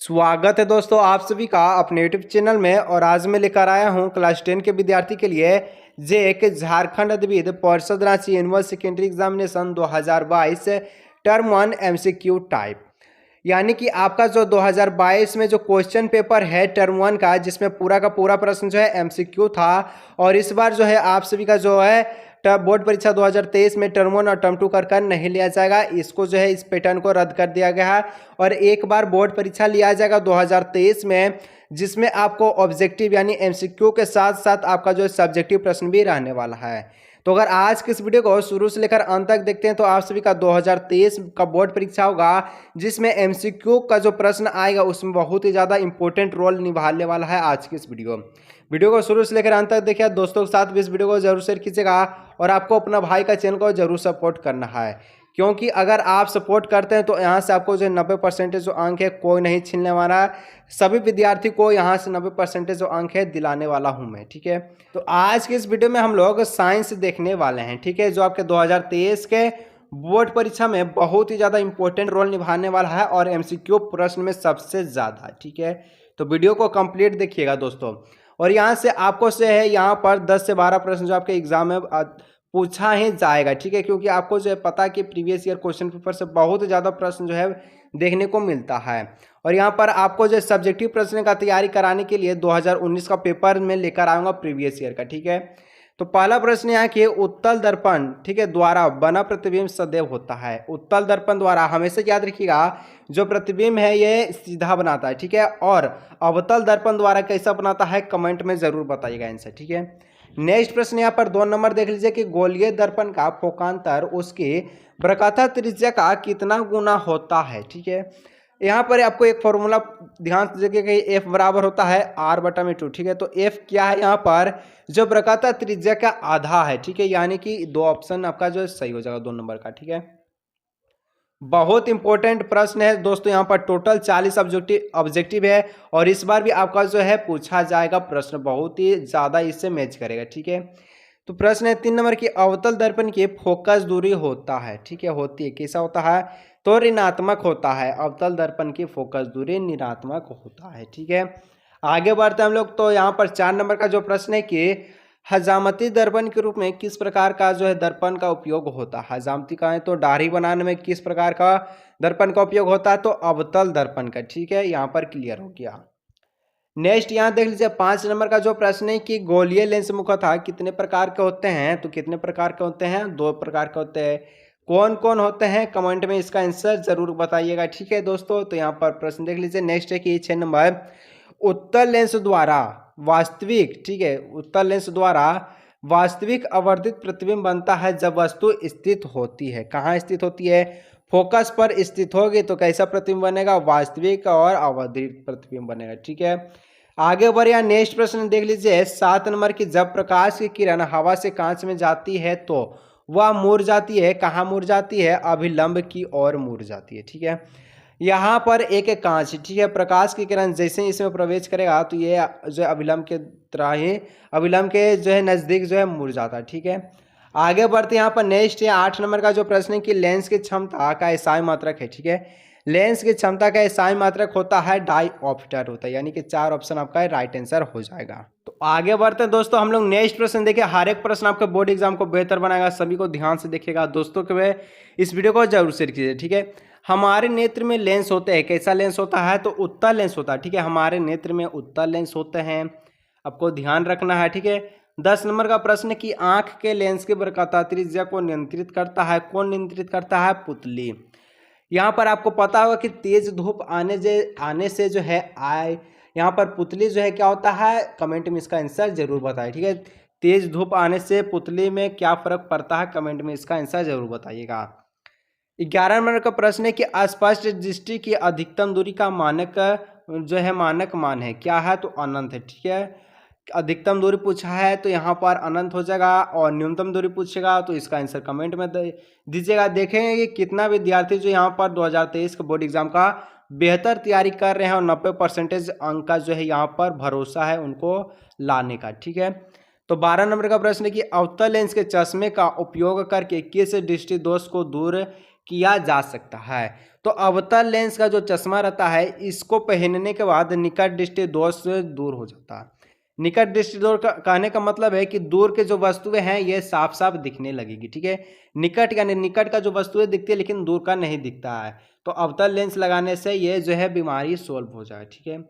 स्वागत है दोस्तों आप सभी का अपने यूट्यूब चैनल में। और आज मैं लेकर आया हूं क्लास 10 के विद्यार्थी के लिए जे झारखंड अधिविद्य परिषद Ranchi annual secondary examination 2022 term 1 MCQ type. यानी कि आपका जो 2022 में जो क्वेश्चन पेपर है टर्म 1 का, जिसमें पूरा का पूरा प्रश्न जो है एमसीक्यू था। और इस बार जो है आप सभी का जो है बोर्ड परीक्षा 2023 में टर्म 1 और टर्म 2 कर नहीं लिया जाएगा। इसको जो है इस पैटर्न को रद्द कर दिया गया है और एक बार बोर्ड परीक्षा लिया जाएगा 2023 में, जिसमें आपको ऑब्जेक्टिव यानी एमसीक्यू के साथ साथ आपका जो सब्जेक्टिव प्रश्न भी रहने वाला है। तो अगर आज के इस वीडियो को शुरू से लेकर अंत तक देखते हैं तो आप सभी का 2023 का बोर्ड परीक्षा होगा, जिसमें एमसीक्यू का जो प्रश्न आएगा उसमें बहुत ही ज़्यादा इंपॉर्टेंट रोल निभाने वाला है आज की इस वीडियो को शुरू से लेकर अंत तक देखिए। दोस्तों के साथ भी इस वीडियो को जरूर शेयर कीजिएगा और आपको अपना भाई का चैनल को जरूर सपोर्ट करना है, क्योंकि अगर आप सपोर्ट करते हैं तो यहाँ से आपको जो 90% जो अंक है कोई नहीं छीनने वाला है। सभी विद्यार्थी को यहाँ से 90% जो अंक है दिलाने वाला हूँ मैं, ठीक है। तो आज के इस वीडियो में हम लोग साइंस देखने वाले हैं, ठीक है, जो आपके 2023 के बोर्ड परीक्षा में बहुत ही ज़्यादा इंपॉर्टेंट रोल निभाने वाला है और एमसीक्यू प्रश्न में सबसे ज़्यादा, ठीक है। तो वीडियो को कंप्लीट देखिएगा दोस्तों। और यहाँ से आपको से है यहाँ पर 10 से 12 प्रश्न जो आपके एग्जाम में पूछा ही जाएगा, ठीक है, क्योंकि आपको जो है पता कि प्रीवियस ईयर क्वेश्चन पेपर से बहुत ज़्यादा प्रश्न जो है देखने को मिलता है। और यहाँ पर आपको जो सब्जेक्टिव प्रश्न का तैयारी कराने के लिए 2019 का पेपर में लेकर आऊँगा प्रीवियस ईयर का, ठीक है। तो पहला प्रश्न यहाँ कि उत्तल दर्पण, ठीक है, द्वारा बना प्रतिबिंब सदैव होता है। उत्तल दर्पण द्वारा हमेशा याद रखिएगा जो प्रतिबिंब है ये सीधा बनाता है, ठीक है। और अवतल दर्पण द्वारा कैसा बनाता है कमेंट में जरूर बताइएगा आंसर, ठीक है। नेक्स्ट प्रश्न यहाँ पर 2 नंबर देख लीजिए कि गोलीय दर्पण का फोकांतर उसके वक्रता त्रिज्या का कितना गुना होता है, ठीक है। यहाँ पर आपको एक फॉर्मूला ध्यान से देखिए कि F बराबर होता है R/2, ठीक है। तो F क्या है यहाँ पर जो वक्रता त्रिज्या का आधा है, ठीक है, यानी कि 2 ऑप्शन आपका जो सही हो जाएगा 2 नंबर का, ठीक है। बहुत इंपॉर्टेंट प्रश्न है दोस्तों, यहाँ पर टोटल 40 ऑब्जेक्टिव है और इस बार भी आपका जो है पूछा जाएगा प्रश्न, बहुत ही ज़्यादा इससे मैच करेगा, ठीक है। तो प्रश्न है 3 नंबर की अवतल दर्पण की फोकस दूरी होता है, ठीक है, होती है, कैसा होता है तो ऋणात्मक होता है। अवतल दर्पण की फोकस दूरी ऋणात्मक होता है, ठीक है। आगे बढ़ते हैं हम लोग। तो यहाँ पर 4 नंबर का जो प्रश्न है कि हजामती दर्पण के रूप में किस प्रकार का जो है दर्पण का उपयोग होता है। हजामती का है तो दाढ़ी बनाने में किस प्रकार का दर्पण का उपयोग होता है तो अवतल दर्पण का, ठीक है, यहाँ पर क्लियर हो गया। नेक्स्ट यहाँ देख लीजिए 5 नंबर का जो प्रश्न है कि गोलीय लेंस मुख्यतः कितने प्रकार के होते हैं। तो कितने प्रकार के होते हैं 2 प्रकार के होते हैं। कौन कौन होते हैं कमेंट में इसका आंसर जरूर बताइएगा, ठीक है दोस्तों। तो यहाँ पर प्रश्न देख लीजिए। नेक्स्ट है कि 6 नंबर उत्तल लेंस द्वारा वास्तविक, ठीक है, उत्तल लेंस द्वारा वास्तविक आवर्धित प्रतिबिंब बनता है जब वस्तु स्थित होती है। कहाँ स्थित होती है फोकस पर स्थित होगी तो कैसा प्रतिबिंब बनेगा वास्तविक और आवर्धित प्रतिबिंब बनेगा, ठीक है। आगे बढ़िया नेक्स्ट प्रश्न देख लीजिए 7 नंबर की जब प्रकाश की किरण हवा से कांच में जाती है तो वह मुड़ जाती है। कहाँ मुड़ जाती है अभिलंब की ओर मुड़ जाती है, ठीक है। यहाँ पर एक कांच, ठीक है, प्रकाश की किरण जैसे ही इसमें प्रवेश करेगा तो ये जो अभिलंब के तरह ही अभिलंब के जो है नज़दीक जो है मुड़ जाता है, ठीक है। आगे बढ़ते यहाँ पर नेक्स्ट है 8 नंबर का जो प्रश्न है कि लेंस की क्षमता का एसआई मात्रक है, ठीक है। लेंस की क्षमता का एसआई मात्रक होता है डायऑप्टर होता है, यानी कि 4 ऑप्शन आपका राइट आंसर हो जाएगा। तो आगे बढ़ते हैं दोस्तों हम लोग नेक्स्ट प्रश्न देखिए। हर एक प्रश्न आपके बोर्ड एग्जाम को बेहतर बनाएगा, सभी को ध्यान से देखिएगा दोस्तों के इस वीडियो को जरूर शेयर कीजिए, ठीक है। हमारे नेत्र में लेंस होते हैं, कैसा लेंस होता है तो उत्तल लेंस होता है, ठीक है। हमारे नेत्र में उत्तल लेंस होते हैं, आपको ध्यान रखना है, ठीक है। 10 नंबर का प्रश्न कि आंख के लेंस के वक्रता त्रिज्या को नियंत्रित करता है। कौन नियंत्रित करता है पुतली। यहाँ पर आपको पता होगा कि तेज धूप आने से जो है यहाँ पर पुतली जो है क्या होता है कमेंट में इसका आंसर जरूर बताइए, ठीक है। तेज धूप आने से पुतली में क्या फर्क पड़ता है कमेंट में इसका आंसर जरूर बताइएगा। 11 नंबर का प्रश्न है कि अस्पष्ट दृष्टि की अधिकतम दूरी का मानक जो है मानक मान है क्या है तो अनंत है, ठीक है। अधिकतम दूरी पूछा है तो यहाँ पर अनंत हो जाएगा और न्यूनतम दूरी पूछेगा तो इसका आंसर कमेंट में दीजिएगा। देखेंगे कि कितना विद्यार्थी जो यहाँ पर 2023 के बोर्ड एग्जाम का बेहतर तैयारी कर रहे हैं और 90% अंक का जो है यहाँ पर भरोसा है उनको लाने का, ठीक है। तो 12 नंबर का प्रश्न है कि अवतल लेंस के चश्मे का उपयोग करके किस दृष्टि दोष को दूर किया जा सकता है। तो अवतल लेंस का जो चश्मा रहता है इसको पहनने के बाद निकट दृष्टि दोष दूर हो जाता है। निकट दृष्टि दोष का कहने का मतलब है कि दूर के जो वस्तुएं हैं ये साफ साफ दिखने लगेगी, ठीक है। निकट यानी निकट का जो वस्तुएं दिखती है लेकिन दूर का नहीं दिखता है, तो अवतल लेंस लगाने से ये जो है बीमारी सोल्व हो जाए, ठीक है।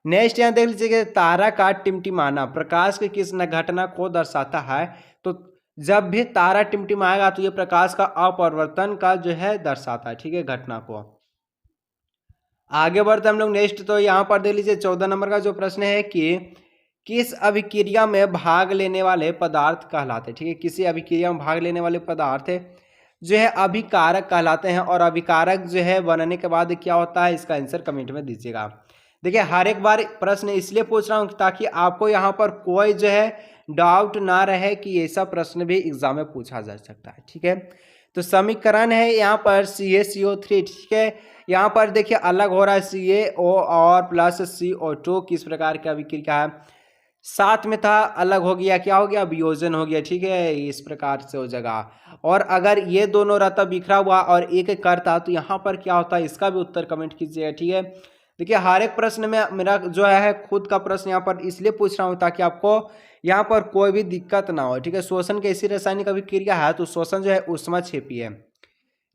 नेक्स्ट यहाँ देख लीजिए तारा का टिमटिमाना प्रकाश की किस घटना को दर्शाता है। तो जब भी तारा टिमटिमाएगा तो ये प्रकाश का अपरिवर्तन का जो है दर्शाता है, ठीक है, घटना को। आगे बढ़ते हम लोग नेक्स्ट, तो यहाँ पर देख लीजिए 14 नंबर का जो प्रश्न है कि किस अभिक्रिया में भाग लेने वाले पदार्थ कहलाते हैं, ठीक है। किसी अभिक्रिया में भाग लेने वाले पदार्थ जो है अभिकारक कहलाते हैं, और अभिकारक जो है बनने के बाद क्या होता है इसका आंसर कमेंट में दीजिएगा। देखिए हर एक बार प्रश्न इसलिए पूछ रहा हूँ ताकि आपको यहाँ पर कोई जो है डाउट ना रहे कि ऐसा प्रश्न भी एग्जाम में पूछा जा सकता है, ठीक है। तो समीकरण है यहाँ पर CaCO3, ठीक है। यहाँ पर देखिए अलग हो रहा है CaO और प्लस CO2 किस प्रकार की अभिक्रिया है। साथ में था अलग हो गया, क्या हो गया, वियोजन हो गया, ठीक है, इस प्रकार से हो जाएगा। और अगर ये दोनों रहता बिखरा हुआ और एक एक करता तो यहाँ पर क्या होता है इसका भी उत्तर कमेंट कीजिएगा, ठीक है। देखिए हर एक प्रश्न में मेरा जो है खुद का प्रश्न यहाँ पर इसलिए पूछ रहा हूँ ताकि आपको यहाँ पर कोई भी दिक्कत ना हो, ठीक है। श्वसन कैसी रासायनिक अभिक्रिया है, तो श्वसन जो है ऊष्माक्षेपी है।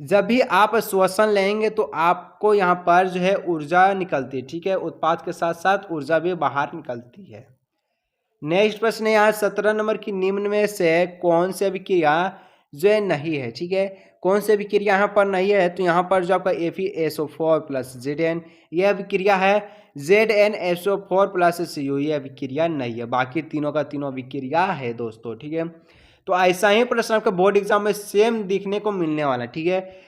जब भी आप श्वसन लेंगे तो आपको यहाँ पर जो है ऊर्जा निकलती है, ठीक है, उत्पाद के साथ साथ ऊर्जा भी बाहर निकलती है। नेक्स्ट प्रश्न है यहाँ 17 नंबर की निम्न में से कौन सी अभिक्रिया जो है नहीं है, ठीक है। कौन सी अभिक्रिया यहाँ पर नहीं है, तो यहाँ पर जो आपका FeSO4 प्लस Zn ये अभिक्रिया है, ZnSO4 प्लस Cu ये अभिक्रिया नहीं है, बाकी तीनों का तीनों अभिक्रिया है दोस्तों, ठीक है। तो ऐसा ही प्रश्न आपका बोर्ड एग्जाम में सेम दिखने को मिलने वाला, ठीक है।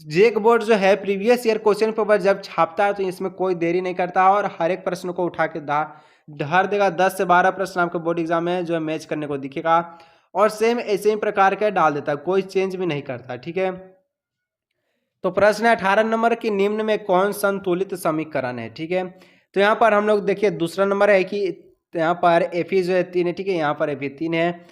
जेक बोर्ड जो है प्रीवियस ईयर क्वेश्चन पेपर जब छापता है तो इसमें कोई देरी नहीं करता और हर एक प्रश्न को उठा के धर देगा। 10 से 12 प्रश्न आपके बोर्ड एग्जाम में जो है मैच करने को दिखेगा और सेम ऐसे ही प्रकार के डाल देता है, कोई चेंज भी नहीं करता, ठीक है। तो प्रश्न 18 नंबर की निम्न में कौन संतुलित समीकरण है, ठीक है। तो यहाँ पर हम लोग देखिए दूसरा नंबर है कि यहाँ पर Fe जो है 3 है, ठीक है, यहाँ पर Fe 3 है।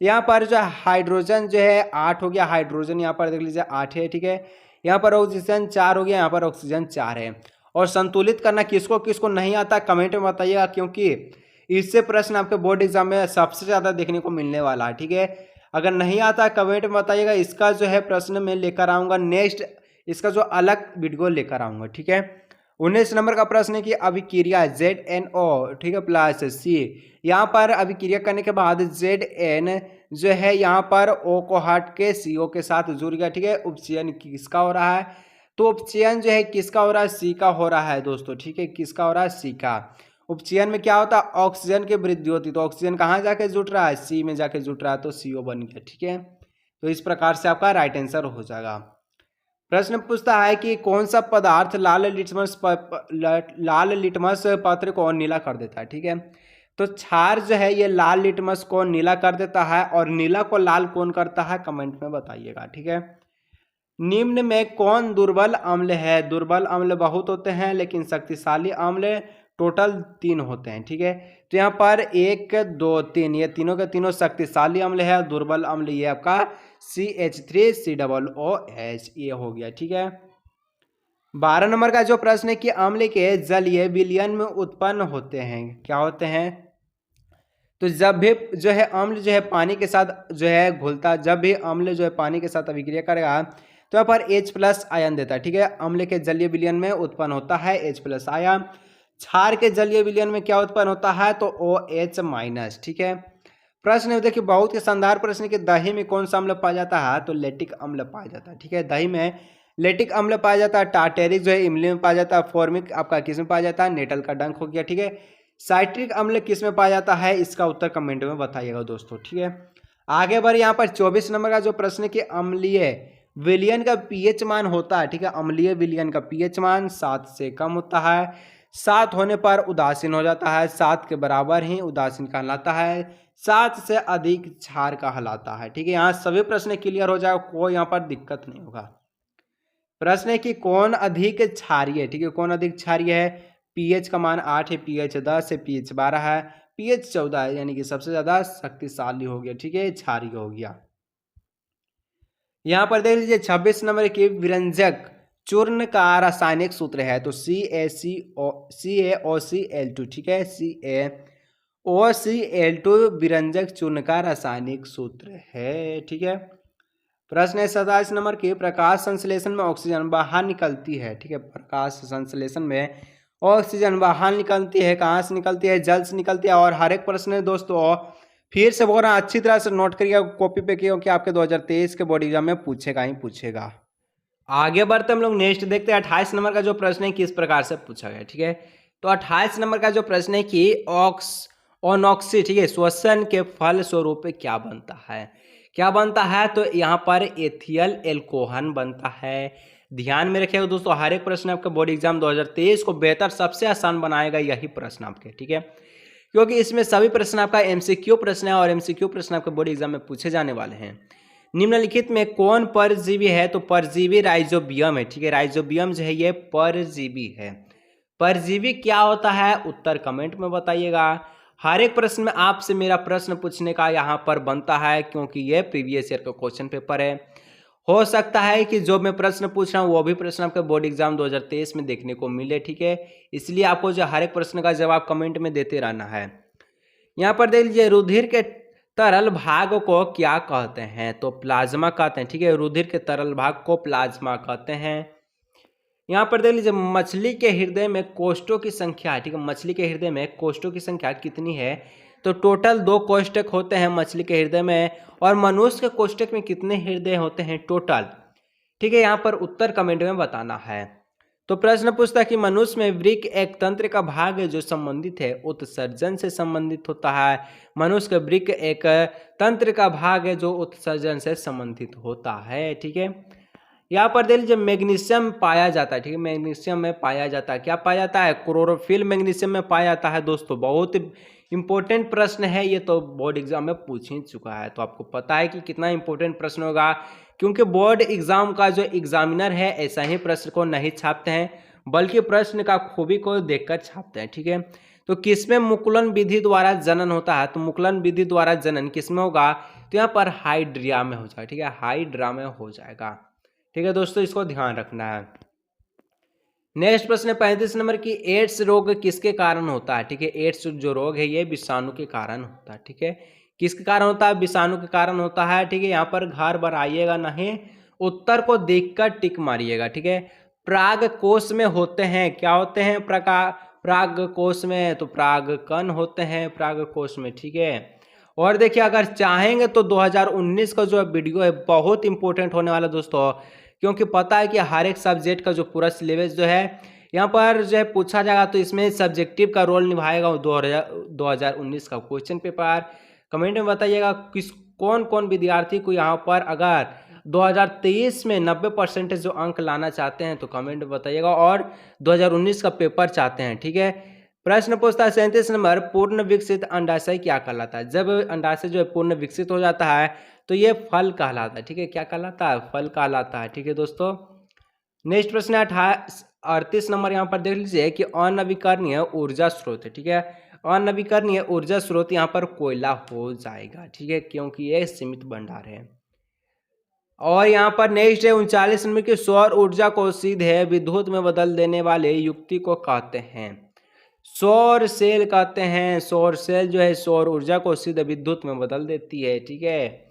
यहाँ पर जो हाइड्रोजन जो है 8 हो गया, हाइड्रोजन यहाँ पर देख लीजिए 8 है, ठीक है। यहाँ पर ऑक्सीजन 4 हो गया, यहाँ पर ऑक्सीजन 4 है। और संतुलित करना किसको किसको नहीं आता कमेंट में बताइएगा, क्योंकि इससे प्रश्न आपके बोर्ड एग्जाम में सबसे ज़्यादा देखने को मिलने वाला है, ठीक है। अगर नहीं आता कमेंट में बताइएगा, इसका जो है प्रश्न मैं लेकर आऊँगा नेक्स्ट, इसका जो अलग वीडियो लेकर आऊँगा, ठीक है। 19 नंबर का प्रश्न है कि अभिक्रिया ZnO, ठीक है, प्लस C, यहाँ पर अभिक्रिया करने के बाद Zn जो है यहाँ पर O को हट के CO के साथ जुड़ गया, ठीक है। उपचयन किसका हो रहा है, तो उपचयन जो है किसका हो रहा है, C का हो रहा है दोस्तों, ठीक है, किसका हो रहा है, C का। उपचयन में क्या होता है, ऑक्सीजन की वृद्धि होती, तो ऑक्सीजन कहाँ जाके जुट रहा है, C में जाके जुट रहा है, तो CO बन गया, ठीक है। तो इस प्रकार से आपका राइट आंसर हो जाएगा। प्रश्न पूछता है कि कौन सा पदार्थ लाल लिटमस पत्र को नीला कर देता है, ठीक है। तो क्षार जो है ये लाल लिटमस को नीला कर देता है, और नीला को लाल कौन करता है कमेंट में बताइएगा, ठीक है। निम्न में कौन दुर्बल अम्ल है, दुर्बल अम्ल बहुत होते हैं लेकिन शक्तिशाली अम्ल टोटल 3 होते हैं, ठीक है। तो यहाँ पर 1 2 3 ये तीनों के तीनों शक्तिशाली अम्ल है, दुर्बल अम्ल ये आपका CH3COOH ये हो गया, ठीक है। 12 नंबर का जो प्रश्न है कि अम्ल के जलीय विलयन में उत्पन्न होते हैं, क्या होते हैं, तो जब भी जो है अम्ल जो है पानी के साथ जो है घुलता, जब भी अम्ल जो है पानी के साथ अभिक्रिया करेगा तो यहाँ पर H+ आयन देता है, ठीक है। अम्ल के जलीय विलयन में उत्पन्न होता है H+ आयन। क्षार के जलीय विलयन में क्या उत्पन्न होता है, तो OH-, ठीक है। प्रश्न देखिए बहुत ही शानदार प्रश्न कि दही में कौन सा अम्ल पाया जाता है, तो लेटिक अम्ल पाया जाता है, ठीक है। दही में लेटिक अम्ल पाया जाता है। टार्टेरिक जो है इमली में पाया जाता है। फॉर्मिक आपका किस में पाया जाता है, नेटल का डंक हो गया, ठीक है। साइट्रिक अम्ल किस में पाया जाता है, इसका उत्तर कमेंट में बताइएगा दोस्तों, ठीक है। आगे बढ़ यहाँ पर 24 नंबर का जो प्रश्न कि अम्लीय विलयन का pH मान होता है, ठीक है। अम्लीय विलयन का pH मान 7 से कम होता है, 7 होने पर उदासीन हो जाता है, 7 के बराबर ही उदासीन कहलाता है, 7 से अधिक क्षार कहलाता है, ठीक है। यहाँ सभी प्रश्न क्लियर हो जाएगा, कोई यहाँ पर दिक्कत नहीं होगा। प्रश्न है कि कौन अधिक क्षारीय है, ठीक है, कौन अधिक क्षारीय है। pH का मान 8 है, pH 10 है, pH 12 है, pH 14 है, यानी कि सबसे ज्यादा शक्तिशाली हो गया, ठीक है, क्षारीय हो गया। यहाँ पर देख लीजिए 26 नंबर की विरंजक चूर्ण का रासायनिक सूत्र है तो CaOCl2, ठीक है, CaOCl2 विरंजक चूर्ण का रासायनिक सूत्र है, ठीक है। प्रश्न है 27 नंबर की प्रकाश संश्लेषण में ऑक्सीजन बाहर निकलती है, ठीक है, प्रकाश संश्लेषण में ऑक्सीजन बाहर निकलती है, कहाँ से निकलती है, जल से निकलती है। और हर एक प्रश्न है दोस्तों फिर से बोल रहा हूँ अच्छी तरह से नोट करिएगा कॉपी पे, क्योंकि आपके 2023 के बोर्ड एग्जाम में पूछेगा ही पूछेगा। आगे बढ़ते हम लोग नेक्स्ट देखते हैं 28 नंबर का जो प्रश्न है किस प्रकार से पूछा गया, ठीक है। तो 28 नंबर का जो प्रश्न है कि ऑनॉक्सी, ठीक है, श्वसन के फल स्वरूप क्या बनता है, क्या बनता है, तो यहाँ पर एथियल एल्कोहल बनता है। ध्यान में रखिएगा दोस्तों, हर एक प्रश्न आपका बोर्ड एग्जाम 2023 को बेहतर सबसे आसान बनाएगा यही प्रश्न आपके, ठीक है, क्योंकि इसमें सभी प्रश्न आपका एमसीक्यू प्रश्न है और एमसीक्यू प्रश्न आपके बोर्ड एग्जाम में पूछे जाने वाले हैं। निम्नलिखित में कौन परजीवी है, तो परजीवी राइजोबियम है, ठीक है, राइजोबियम जो है ये परजीवी है। परजीवी क्या होता है, उत्तर कमेंट में बताइएगा। हर एक प्रश्न में आपसे मेरा प्रश्न पूछने का यहाँ पर बनता है, क्योंकि ये प्रीवियस ईयर का क्वेश्चन पेपर है। हो सकता है कि जो मैं प्रश्न पूछ रहा हूँ वो भी प्रश्न आपके बोर्ड एग्जाम 2023 में देखने को मिले, ठीक है, इसलिए आपको जो हर एक प्रश्न का जवाब कमेंट में देते रहना है। यहाँ पर देख लीजिए रुधिर के तरल भाग को क्या कहते हैं, तो प्लाज्मा कहते हैं, ठीक है, रुधिर के तरल भाग को प्लाज्मा कहते हैं। यहाँ पर देख लीजिए मछली के हृदय में कोष्ठों की संख्या है, ठीक है, मछली के हृदय में कोष्ठों की संख्या कितनी है, तो टोटल 2 कोष्ठक होते हैं मछली के हृदय में। और मनुष्य के कोष्ठक में कितने हृदय होते हैं टोटल, ठीक है, यहाँ पर उत्तर कमेंट में बताना है। तो प्रश्न पूछता है कि मनुष्य में वृक्क एक तंत्र का भाग है जो संबंधित है उत्सर्जन से संबंधित होता है। मनुष्य का वृक्क एक तंत्र का भाग है जो उत्सर्जन से संबंधित होता है, ठीक है। यहाँ पर देख लीजिए मैग्नीशियम पाया जाता है, ठीक है, मैग्नीशियम में पाया जाता है, क्या पाया जाता है, क्लोरोफिल मैग्नीशियम में पाया जाता है। दोस्तों बहुत इंपॉर्टेंट प्रश्न है ये, तो बोर्ड एग्जाम में पूछ ही चुका है, तो आपको पता है कि कितना इंपॉर्टेंट प्रश्न होगा, क्योंकि बोर्ड एग्जाम का जो एग्जामिनर है ऐसा ही प्रश्न को नहीं छापते हैं, बल्कि प्रश्न का खूबी को देखकर छापते हैं, ठीक है। तो किसमें मुकुलन विधि द्वारा जनन होता है, तो मुकुलन विधि द्वारा जनन किसमें होगा, तो यहाँ पर हाइड्रिया में हो जाएगा, ठीक है, हाइड्रा में हो जाएगा, ठीक है दोस्तों, इसको ध्यान रखना है। नेक्स्ट प्रश्न है 35 नंबर की एड्स रोग किसके कारण होता है, ठीक है, एड्स जो रोग है ये विषाणु के कारण होता है, ठीक है, किसके कारण होता है, विषाणु के कारण होता है, ठीक है। यहाँ पर घर बनाइएगा नहीं, उत्तर को देखकर टिक मारिएगा, ठीक है। प्राग कोश में होते हैं, क्या होते हैं, प्राग कोश में, तो प्राग कण होते हैं प्राग कोश में, ठीक है। और देखिए अगर चाहेंगे तो 2019 का जो वीडियो है बहुत इंपॉर्टेंट होने वाला दोस्तों, क्योंकि पता है कि हर एक सब्जेक्ट का जो पूरा सिलेबस जो है यहाँ पर जो है पूछा जाएगा, तो इसमें सब्जेक्टिव का रोल निभाएगा 2019 का क्वेश्चन पेपर। कमेंट में बताइएगा किस कौन कौन विद्यार्थी को यहाँ पर अगर 2023 में 90% जो अंक लाना चाहते हैं तो कमेंट में बताइएगा, और 2019 का पेपर चाहते हैं, ठीक है। प्रश्न पूछता है 37 नंबर पूर्ण विकसित अंडाशय क्या कहलाता है, जब अंडाशय जो है पूर्ण विकसित हो जाता है तो ये फल कहलाता है, ठीक है, क्या कहलाता है, फल कहलाता है, ठीक है दोस्तों। नेक्स्ट प्रश्न है 38 नंबर, यहाँ पर देख लीजिए कि अनवीकरणीय ऊर्जा स्रोत है, ठीक है, अनवीकरणीय ऊर्जा स्रोत यहाँ पर कोयला हो जाएगा, ठीक है, क्योंकि ये सीमित भंडार है। और यहाँ पर नेक्स्ट है 39 नंबर की सौर ऊर्जा को सीधे विद्युत में बदल देने वाले युक्ति को कहते हैं, सौर सेल कहते हैं। सौर सेल जो है सौर ऊर्जा को सीधे विद्युत में बदल देती है, ठीक है।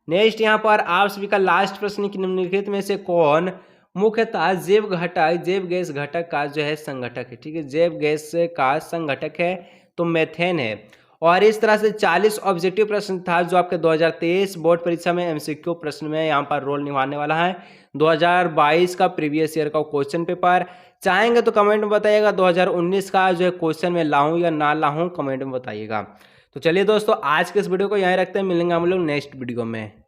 नेक्स्ट यहाँ पर आप सभी का लास्ट प्रश्न की निम्नलिखित में से कौन मुख्यतः जैव घटक जैव गैस घटक का जो है संघटक है, ठीक है, जैव गैस का संघटक है तो मेथेन है। और इस तरह से 40 ऑब्जेक्टिव प्रश्न था जो आपके 2023 बोर्ड परीक्षा में एमसीक्यू प्रश्न में यहाँ पर रोल निभाने वाला है। 2022 का प्रीवियस ईयर का क्वेश्चन पेपर चाहेंगे तो कमेंट में बताइएगा, 2019 का जो है क्वेश्चन में लाऊं या ना लाऊं कमेंट में बताइएगा। तो चलिए दोस्तों आज के इस वीडियो को यहीं रखते हैं, मिलेंगे हम लोग नेक्स्ट वीडियो में।